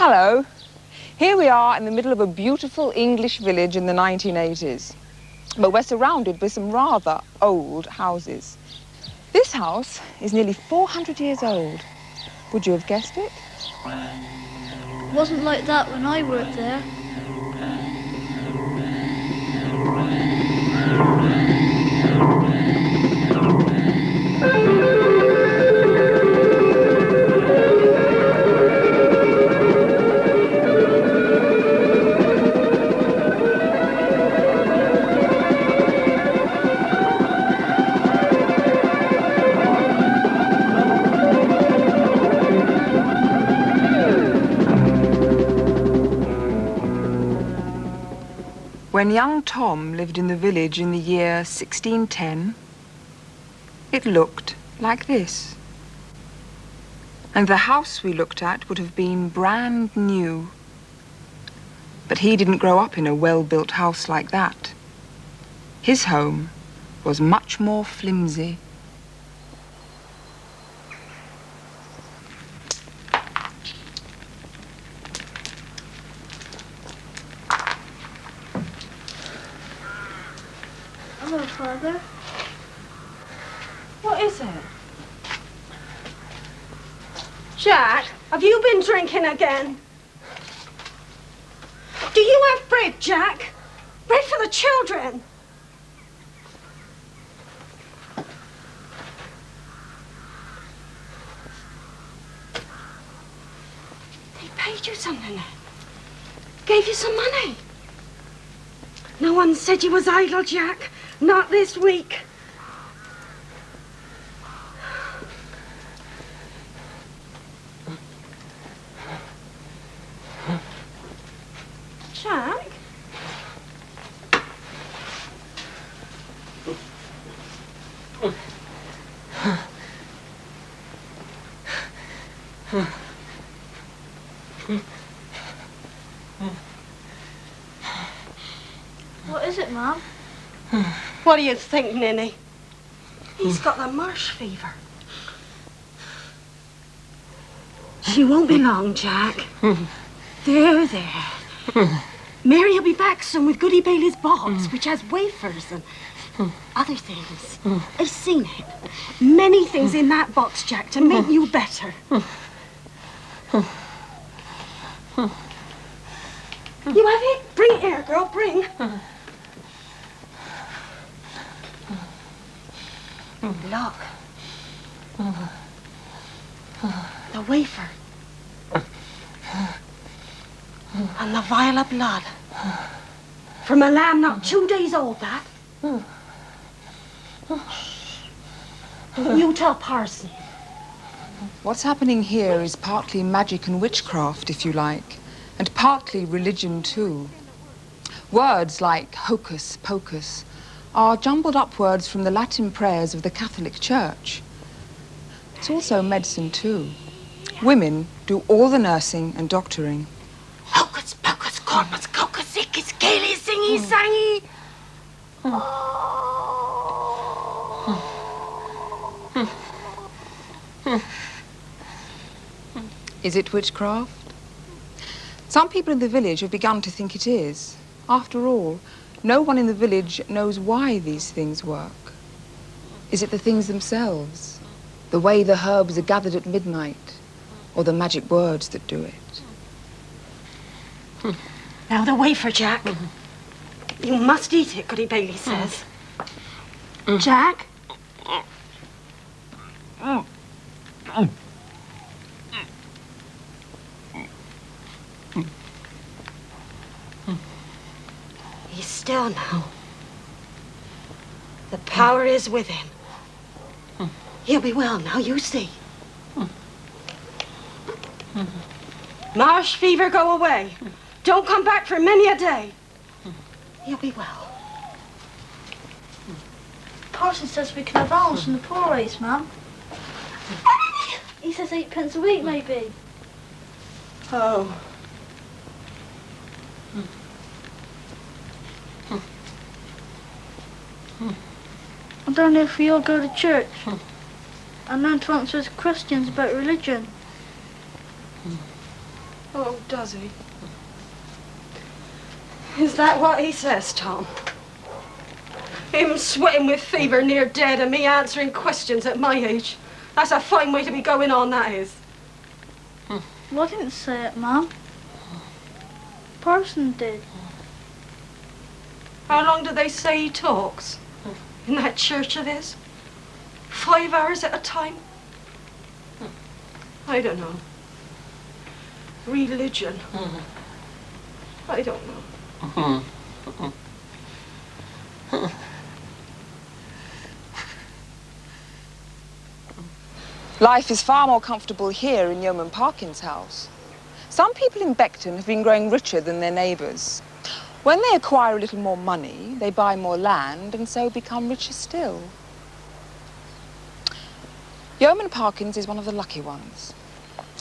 Hello. Here we are in the middle of a beautiful English village in the 1980s. But we're surrounded with some rather old houses. This house is nearly 400 years old. Would you have guessed it? It wasn't like that when I worked there. When young Tom lived in the village in the year 1610, it looked like this. And the house we looked at would have been brand new. But he didn't grow up in a well-built house like that. His home was much more flimsy. Hello, Father. What is it? Jack, have you been drinking again? Do you have bread, Jack? Bread for the children? They paid you something then? Gave you some money? No one said you was idle, Jack. Not this week. Jack? What is it, Mum? What do you think, Ninny? He's got the marsh fever. She won't be long, Jack. There, there. Mary will be back soon with Goody Bailey's box, which has wafers and other things. I've seen it. Many things in that box, Jack, to make you better. You have it? Bring it here, girl, bring. Look. The wafer. And the vial of blood. From a lamb not 2 days old, that. You tell Parson. What's happening here is partly magic and witchcraft, if you like, and partly religion too. Words like hocus pocus are jumbled up words from the Latin prayers of the Catholic Church. It's also medicine too. Women do all the nursing and doctoring. Hocus pocus corpus cocus ickis gaily singy sangy. Is it witchcraft? Some people in the village have begun to think it is. After all, no one in the village knows why these things work. Is it the things themselves? The way the herbs are gathered at midnight? Or the magic words that do it? Now the wafer, Jack. You must eat it, Goody Bailey says. Jack? He's still now. The power is with him. He'll be well now, you see. Marsh fever, go away. Don't come back for many a day. He'll be well. Parson says we can have alms from the poor race, Mum. He says 8p a week, maybe. Oh. I don't know if we all go to church. I learned to answer as Christians about religion. Oh, does he? Is that what he says, Tom? Him sweating with fever, near dead, and me answering questions at my age. That's a fine way to be going on, that is. Well, I didn't say it, Mum. Parson did. How long do they say he talks? In that church of his? 5 hours at a time? I don't know. Religion. I don't know. Life is far more comfortable here in Yeoman Parkin's house. Some people in Beckton have been growing richer than their neighbours. When they acquire a little more money, they buy more land and so become richer still. Yeoman Parkins is one of the lucky ones.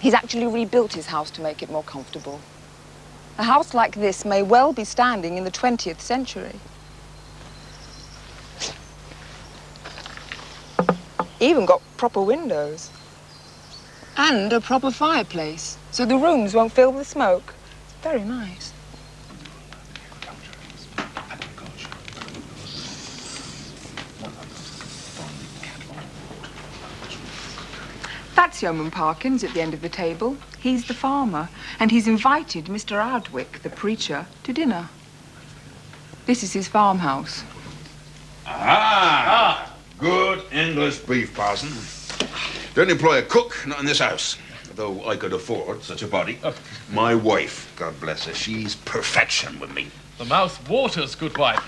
He's actually rebuilt his house to make it more comfortable. A house like this may well be standing in the 20th century. Even got proper windows. And a proper fireplace, so the rooms won't fill with smoke. It's very nice. That's Yeoman Parkins at the end of the table. He's the farmer, and he's invited Mr. Ardwick, the preacher, to dinner. This is his farmhouse. Ah! Good English beef, Parson. Don't employ a cook, not in this house. Though I could afford such a body. My wife, God bless her, she's perfection with me. The mouth waters, good wife.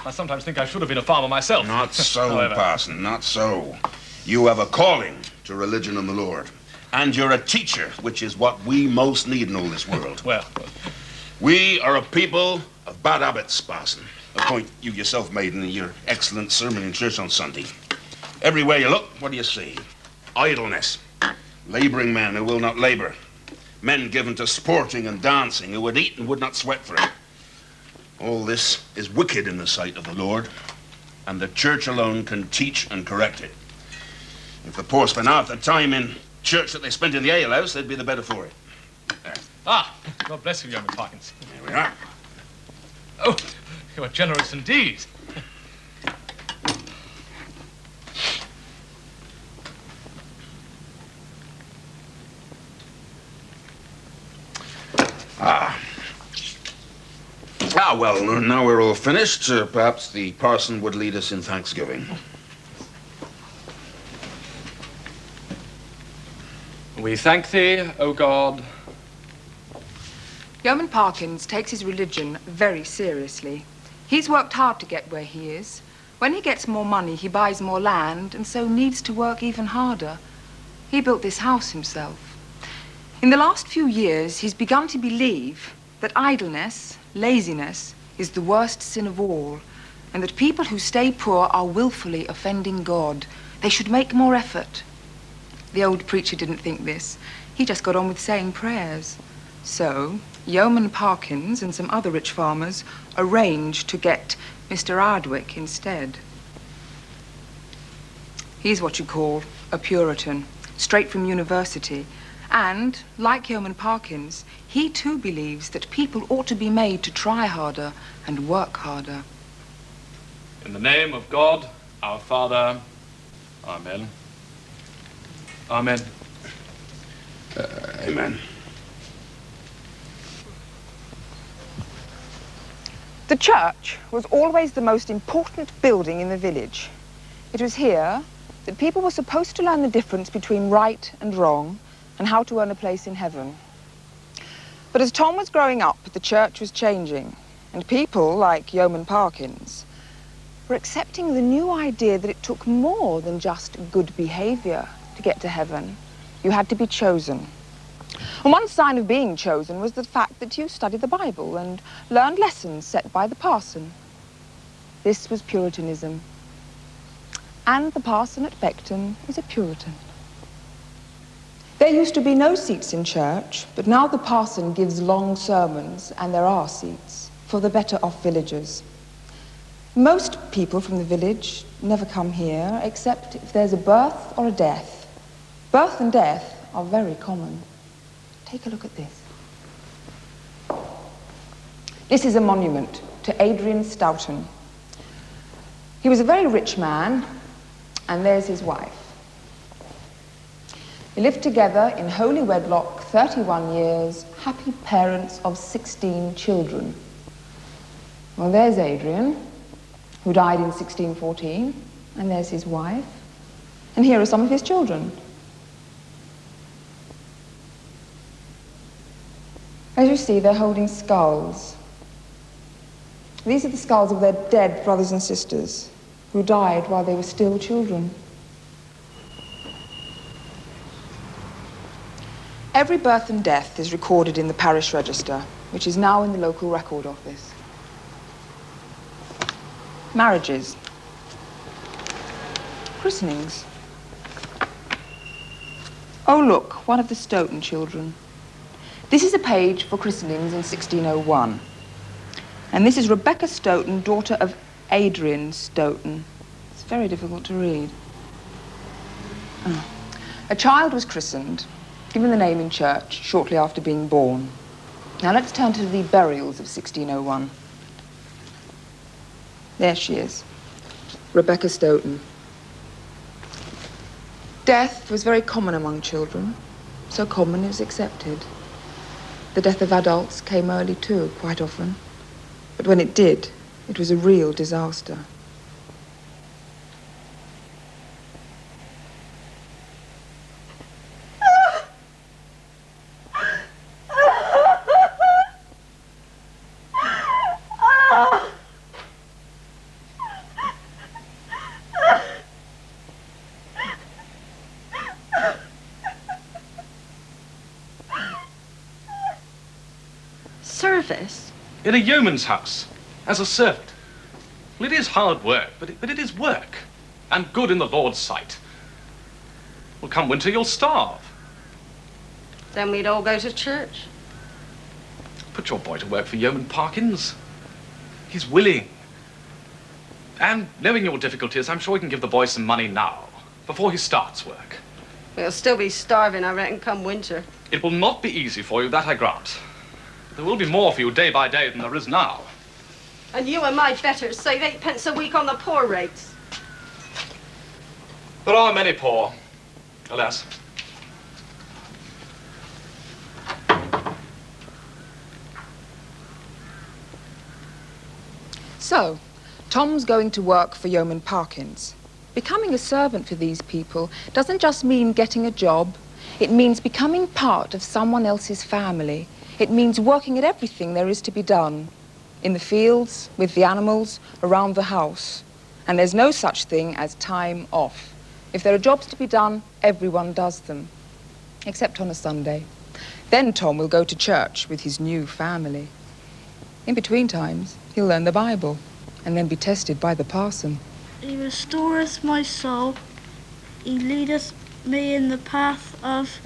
I sometimes think I should have been a farmer myself. Not so, However. Parson, not so. You have a calling to religion and the Lord. And you're a teacher, which is what we most need in all this world. Well, We are a people of bad habits, Parson. A point you yourself made in your excellent sermon in church on Sunday. Everywhere you look, what do you see? Idleness. Laboring men who will not labor. Men given to sporting and dancing who would eat and would not sweat for it. All this is wicked in the sight of the Lord, and the church alone can teach and correct it. If the poor spent half the time in church that they spent in the alehouse, they'd be the better for it. There. God bless you, Yeoman Parkins. There we are. Oh, you are generous indeed. Well, now we're all finished. Perhaps the parson would lead us in thanksgiving. We thank thee, O God. Yeoman Parkins takes his religion very seriously. He's worked hard to get where he is. When he gets more money, he buys more land and so needs to work even harder. He built this house himself. In the last few years, he's begun to believe that idleness, laziness, is the worst sin of all, and that people who stay poor are willfully offending God. They should make more effort. The old preacher didn't think this. He just got on with saying prayers. So, Yeoman Parkins and some other rich farmers arranged to get Mr. Ardwick instead. He's what you call a Puritan, straight from university. And, like Yeoman Parkins, he too believes that people ought to be made to try harder and work harder. In the name of God, our Father, Amen. Amen. Amen. The church was always the most important building in the village. It was here that people were supposed to learn the difference between right and wrong and how to earn a place in heaven. But as Tom was growing up, the church was changing, and people, like Yeoman Parkins, were accepting the new idea that it took more than just good behavior to get to heaven. You had to be chosen. And one sign of being chosen was the fact that you studied the Bible and learned lessons set by the parson. This was Puritanism. And the parson at Beckton is a Puritan. There used to be no seats in church, but now the parson gives long sermons, and there are seats for the better off villagers. Most people from the village never come here, except if there's a birth or a death. Birth and death are very common. Take a look at this. This is a monument to Adrian Stoughton. He was a very rich man, and there's his wife. They lived together in holy wedlock 31 years, happy parents of 16 children. Well, there's Adrian, who died in 1614, and there's his wife. And here are some of his children. As you see, they're holding skulls. These are the skulls of their dead brothers and sisters who died while they were still children. Every birth and death is recorded in the parish register, which is now in the local record office. Marriages. Christenings. Oh, look, one of the Stoughton children. This is a page for christenings in 1601. And this is Rebecca Stoughton, daughter of Adrian Stoughton. It's very difficult to read. Oh. A child was christened, given the name in church shortly after being born. Now let's turn to the burials of 1601. There she is, Rebecca Stoughton. Death was very common among children, so common it was accepted. The death of adults came early too, quite often. But when it did, it was a real disaster. Service? In a yeoman's house, as a servant. Well, it is hard work, but it is work, and good in the Lord's sight. Well, come winter, you'll starve. Then we'd all go to church. Put your boy to work for Yeoman Parkins. He's willing. And knowing your difficulties, I'm sure he can give the boy some money now, before he starts work. We'll still be starving, I reckon, come winter. It will not be easy for you, that I grant. But there will be more for you day by day than there is now. And you and my betters save 8p a week on the poor rates. There are many poor, alas. So, Tom's going to work for Yeoman Parkins. Becoming a servant for these people doesn't just mean getting a job. It means becoming part of someone else's family. It means working at everything there is to be done. In the fields, with the animals, around the house. And there's no such thing as time off. If there are jobs to be done, everyone does them. Except on a Sunday. Then Tom will go to church with his new family. In between times, he'll learn the Bible and then be tested by the parson. He restoreth my soul. He leadeth me in the path of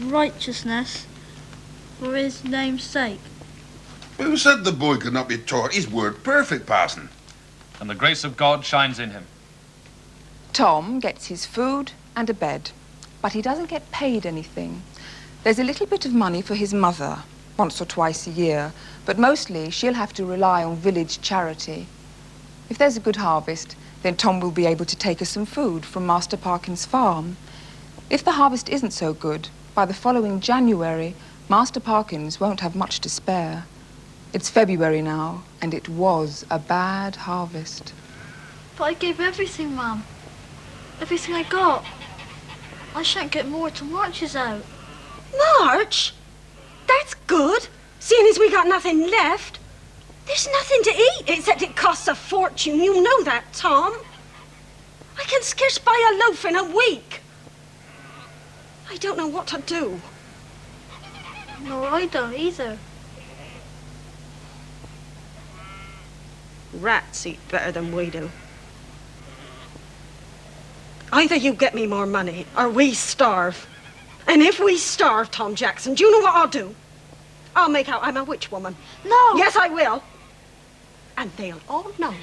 righteousness for his name's sake. Who said the boy could not be taught? He's word perfect, parson. And the grace of God shines in him. Tom gets his food and a bed, but he doesn't get paid anything. There's a little bit of money for his mother, once or twice a year, but mostly she'll have to rely on village charity. If there's a good harvest, then Tom will be able to take us some food from Master Parkins' farm. If the harvest isn't so good, by the following January, Master Parkins won't have much to spare. It's February now, and it was a bad harvest. But I gave everything, Mum. Everything I got. I shan't get more till March is out. March? That's good, seeing as we got nothing left. There's nothing to eat, except it costs a fortune. You know that, Tom. I can scarce buy a loaf in a week. I don't know what to do. No, I don't either. Rats eat better than we do. Either you get me more money, or we starve. And if we starve, Tom Jackson, do you know what I'll do? I'll make out I'm a witch woman. No! Yes, I will. And they'll all know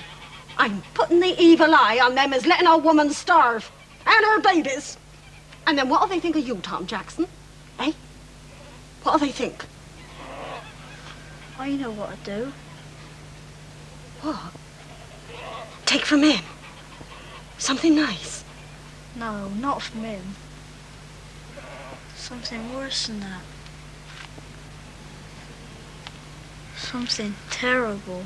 I'm putting the evil eye on them as letting a woman starve. And her babies. And then what'll they think of you, Tom Jackson? Eh? What'll they think? I know what to do. What? Take from him? Something nice? No, not from him. Something worse than that. Something terrible.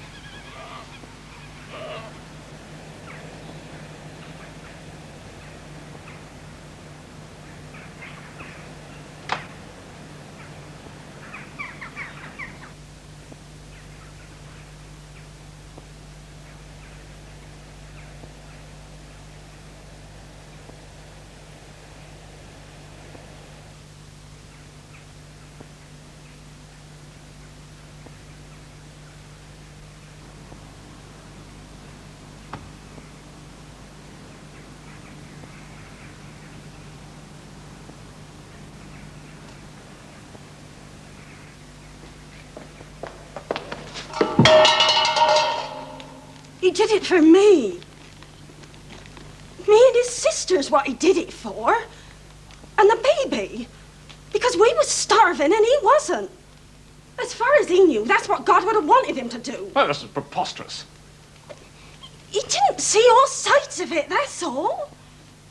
He did it for me. Me and his sister's what he did it for. And the baby. Because we was starving and he wasn't. As far as he knew, that's what God would have wanted him to do. Well, this is preposterous. He didn't see all sides of it, that's all.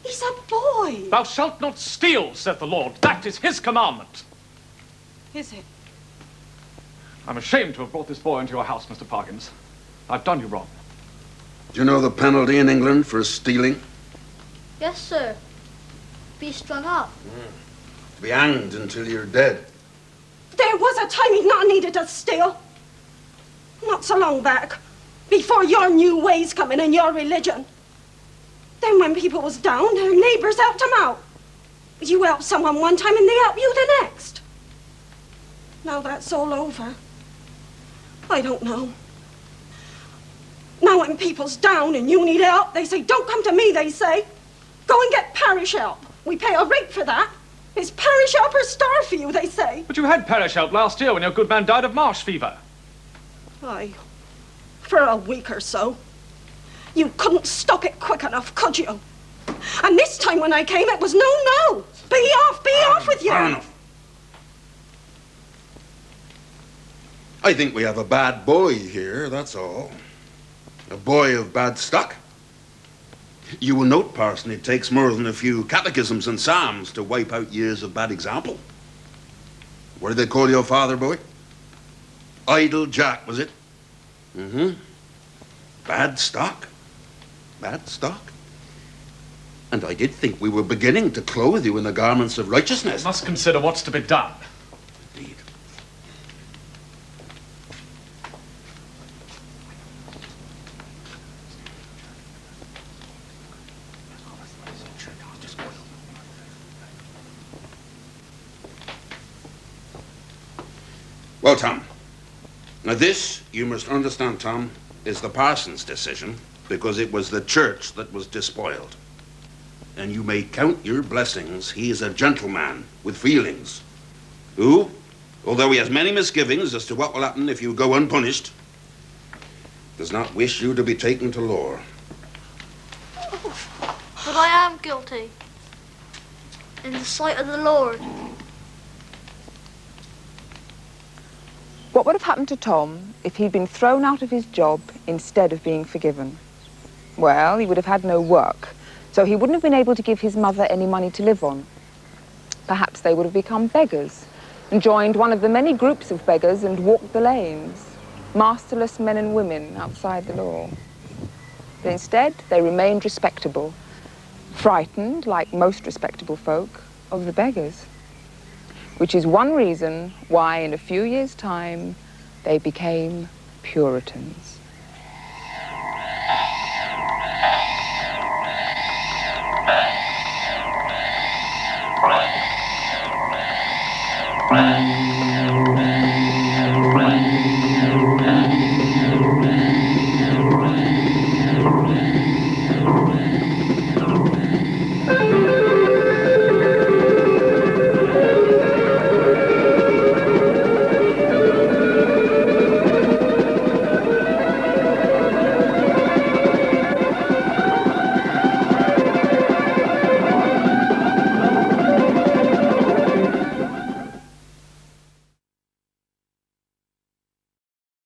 He's a boy. Thou shalt not steal, saith the Lord. That is his commandment. Is it? I'm ashamed to have brought this boy into your house, Mr. Parkins. I've done you wrong. Do you know the penalty in England for stealing? Yes, sir. Be strung up. To be hanged until you're dead. There was a time he not needed to steal. Not so long back. Before your new ways come in and your religion. Then when people was down, their neighbors helped them out. You help someone one time and they help you the next. Now that's all over. I don't know. Now when people's down and you need help, they say, don't come to me, they say. Go and get parish help. We pay a rate for that. Is parish help or starve for you, they say. But you had parish help last year when your good man died of marsh fever. Aye, for a week or so. You couldn't stop it quick enough, could you? And this time when I came, it was no. Be off with you. Fair enough. I think we have a bad boy here, that's all. A boy of bad stock. You will note, Parson, it takes more than a few catechisms and psalms to wipe out years of bad example. What did they call your father, boy? Idle Jack, was it? Mm-hmm. Bad stock. Bad stock. And I did think we were beginning to clothe you in the garments of righteousness. Must consider what's to be done. Indeed. Well, Tom, now this, you must understand, Tom, is the parson's decision because it was the church that was despoiled. And you may count your blessings. He is a gentleman with feelings who, although he has many misgivings as to what will happen if you go unpunished, does not wish you to be taken to law. But I am guilty. In the sight of the Lord. What would have happened to Tom if he'd been thrown out of his job instead of being forgiven? Well, he would have had no work, so he wouldn't have been able to give his mother any money to live on. Perhaps they would have become beggars and joined one of the many groups of beggars and walked the lanes, masterless men and women outside the law. But instead, they remained respectable, frightened, like most respectable folk, of the beggars. Which is one reason why in a few years' time they became Puritans. Right.